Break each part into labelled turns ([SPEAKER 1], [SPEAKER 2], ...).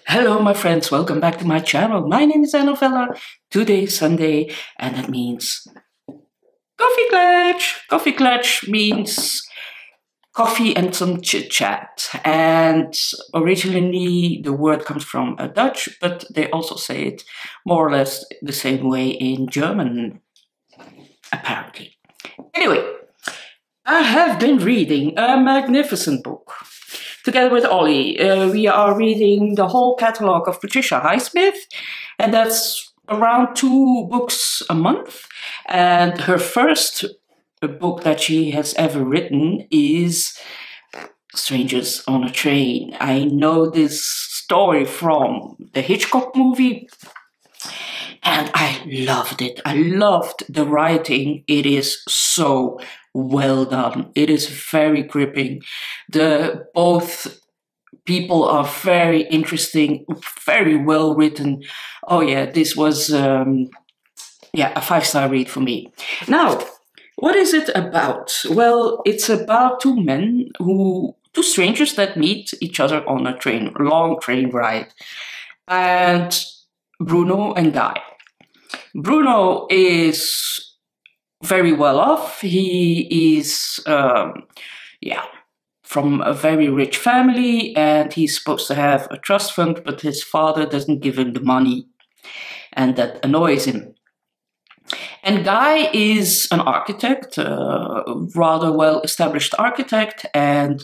[SPEAKER 1] Hello, my friends. Welcome back to my channel. My name is Novella. Today is Sunday, and that means Coffee Klatch. Coffee Klatch means coffee and some chit-chat. And originally, the word comes from Dutch, but they also say it more or less the same way in German, apparently. Anyway, I have been reading a magnificent book. Together with Ollie, we are reading the whole catalogue of Patricia Highsmith, and that's around 2 books a month. And her first book that she has ever written is Strangers on a Train. I know this story from the Hitchcock movie, and I loved it. I loved the writing. It is so well done. It is very gripping. Both people are very interesting, very well written. Oh yeah, this was a 5-star read for me. Now, what is it about? Well, it's about two strangers that meet each other on a train, a long train ride, and Bruno and Guy. Bruno is very well off. He is, from a very rich family, and he's supposed to have a trust fund, but his father doesn't give him the money, and that annoys him. And Guy is an architect, a rather well-established architect, and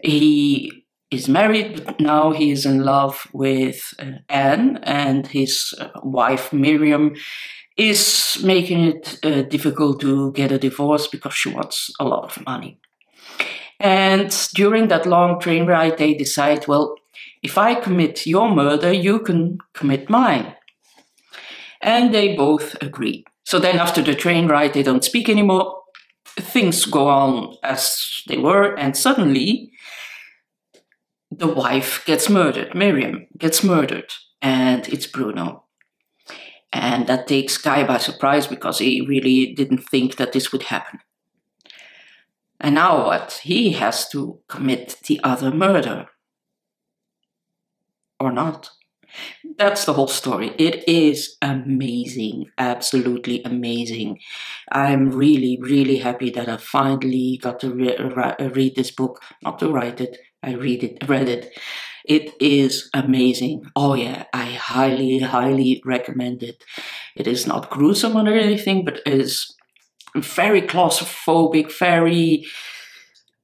[SPEAKER 1] he is married, but now he is in love with Anne, and his wife Miriam is making it difficult to get a divorce because she wants a lot of money. And during that long train ride, they decide, well, if I commit your murder, you can commit mine. And they both agree. So then after the train ride, they don't speak anymore. Things go on as they were, and suddenly the wife gets murdered. Miriam gets murdered, and it's Bruno. And that takes Guy by surprise because he really didn't think that this would happen. And now what? He has to commit the other murder. Or not. That's the whole story. It is amazing, absolutely amazing. I'm really, really happy that I finally got to read this book. Not to write it, I read it. It is amazing. Oh yeah, I highly, highly recommend it. It is not gruesome or anything, but it is very claustrophobic, very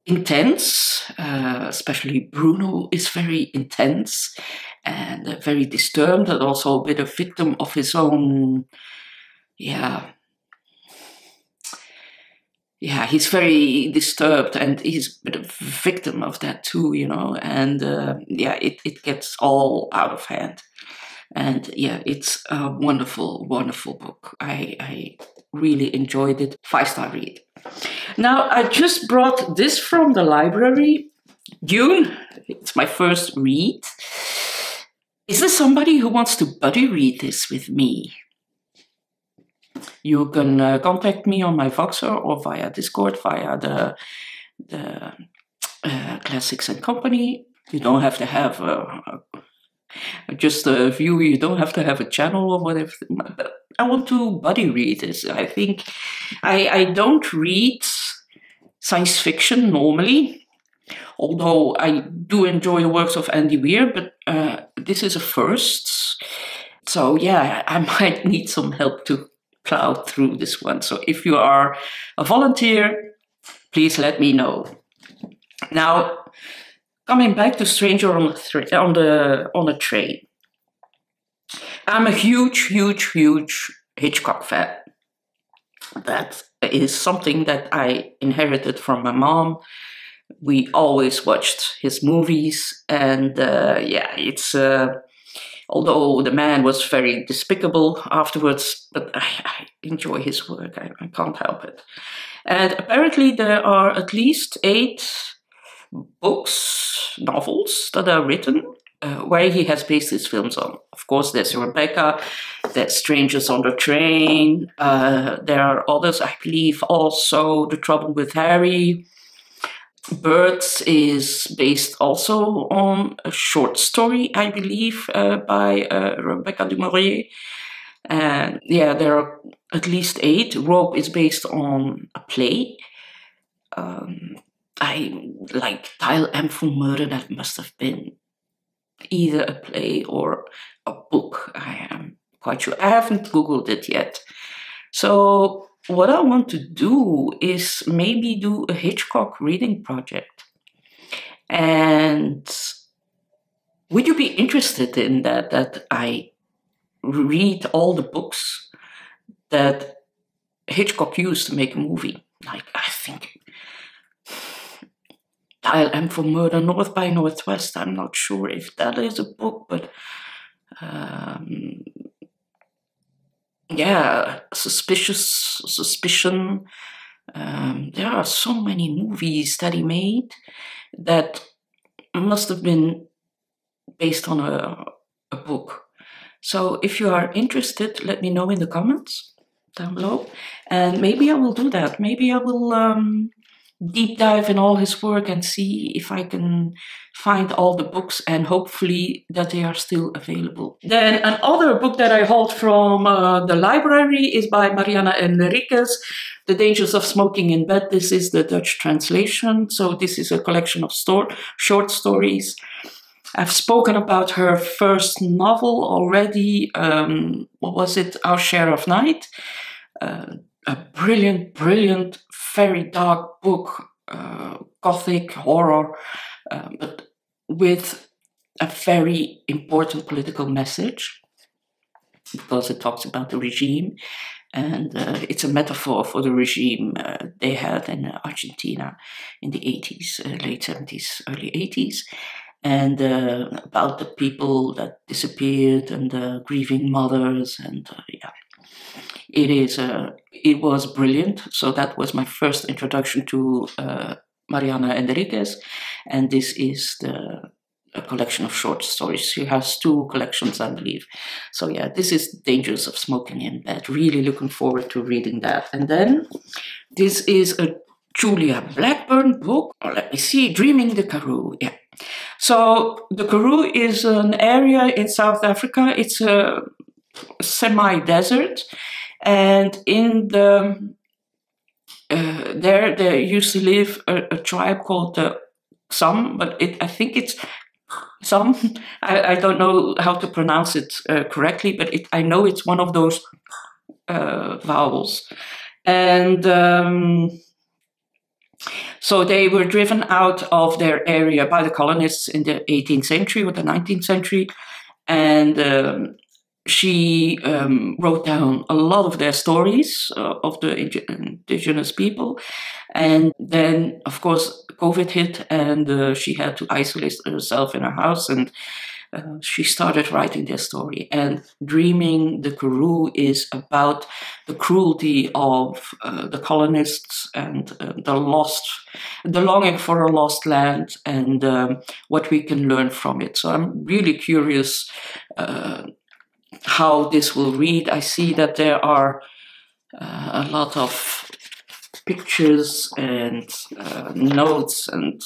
[SPEAKER 1] intense. Especially Bruno is very intense and very disturbed, and also a bit of victim of his own, he's very disturbed, and he's a bit of a victim of that too, you know, and it gets all out of hand. And yeah, it's a wonderful, wonderful book. I really enjoyed it. 5-star read. Now, I just brought this from the library, Dune. It's my first read. Is there somebody who wants to buddy read this with me? You can contact me on my Voxer or via Discord, via the Classics and Company. You don't have to have just a view, you don't have to have a channel or whatever. But I want to buddy read this. I think I don't read science fiction normally, although I do enjoy the works of Andy Weir, but this is a first. So yeah, I might need some help to plow through this one. So if you are a volunteer, please let me know. Now, coming back to Stranger on a Train. I'm a huge, huge, huge Hitchcock fan. That is something that I inherited from my mom. We always watched his movies, and it's although the man was very despicable afterwards, but I enjoy his work. I can't help it. And apparently there are at least 8 books, novels that are written where he has based his films on. Of course, there's Rebecca, there's Strangers on the Train, there are others, I believe also The Trouble with Harry, Birds is based also on a short story, I believe, by Rebecca du Maurier. And yeah, there are at least 8. Rope is based on a play. I like Tile M for Murder, that must have been either a play or a book. I am quite sure. I haven't Googled it yet. So what I want to do is maybe do a Hitchcock reading project. And would you be interested in that? That I read all the books that Hitchcock used to make a movie. Like, I think Dial M for Murder, North by Northwest. I'm not sure if that is a book, but yeah, Suspicion. There are so many movies that he made that must have been based on a book. So if you are interested, let me know in the comments down below, and maybe I will do that. Maybe I will deep dive in all his work and see if I can find all the books, and hopefully that they are still available. Then another book that I hold from the library is by Mariana Enriquez, The Dangers of Smoking in Bed. This is the Dutch translation. So this is a collection of short stories. I've spoken about her first novel already. What was it? Our Share of Night. A brilliant, brilliant, very dark book, gothic horror, but with a very important political message, because it talks about the regime, and it's a metaphor for the regime they had in Argentina in the 80s, late 70s, early 80s, and about the people that disappeared and the grieving mothers, and yeah. It was brilliant. So that was my first introduction to Mariana Enriquez, and this is a collection of short stories. She has 2 collections, I believe. So yeah, this is Dangers of Smoking in Bed. Really looking forward to reading that. And then this is a Julia Blackburn book. Oh, let me see, Dreaming the Karoo. Yeah. So the Karoo is an area in South Africa. It's a semi-desert. And in the there used to live a tribe called the Xam, but I think it's Xam. I don't know how to pronounce it correctly, but I know it's one of those vowels. And so they were driven out of their area by the colonists in the 18th century or the 19th century, and she wrote down a lot of their stories of the indigenous people. And then, of course, COVID hit, and she had to isolate herself in her house, and she started writing their story. And Dreaming the Karoo is about the cruelty of the colonists and the longing for a lost land, and what we can learn from it. So I'm really curious how this will read. I see that there are a lot of pictures and notes and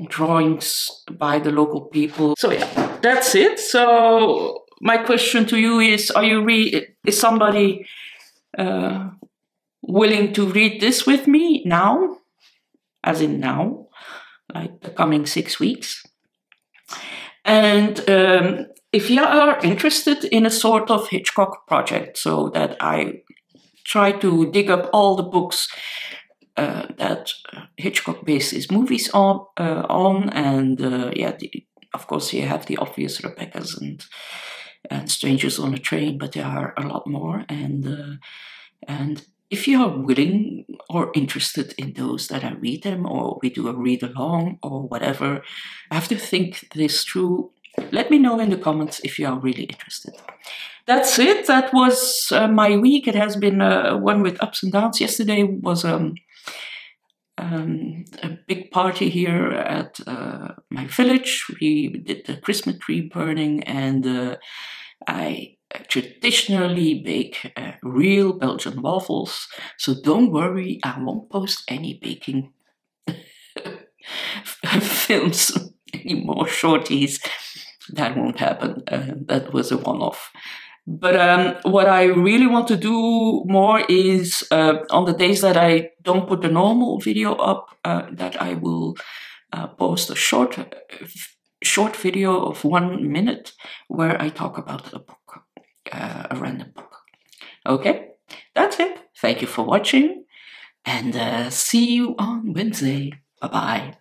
[SPEAKER 1] drawings by the local people. So yeah, that's it. So my question to you is: is somebody willing to read this with me now, as in now, like the coming 6 weeks? And if you are interested in a sort of Hitchcock project, so that I try to dig up all the books that Hitchcock based his movies on, and yeah, of course you have the obvious Rebecca's and Strangers on a Train, but there are a lot more. And if you are willing or interested in those, that I read them, or we do a read along, or whatever, I have to think this through. Let me know in the comments if you are really interested. That's it. That was my week. It has been one with ups and downs. Yesterday was a big party here at my village. We did the Christmas tree burning, and I traditionally bake real Belgian waffles. So don't worry, I won't post any baking films anymore, shorties. That won't happen. That was a one-off. But what I really want to do more is on the days that I don't put the normal video up, that I will post a short video of 1 minute where I talk about a book, a random book. Okay, that's it. Thank you for watching, and see you on Wednesday. Bye-bye.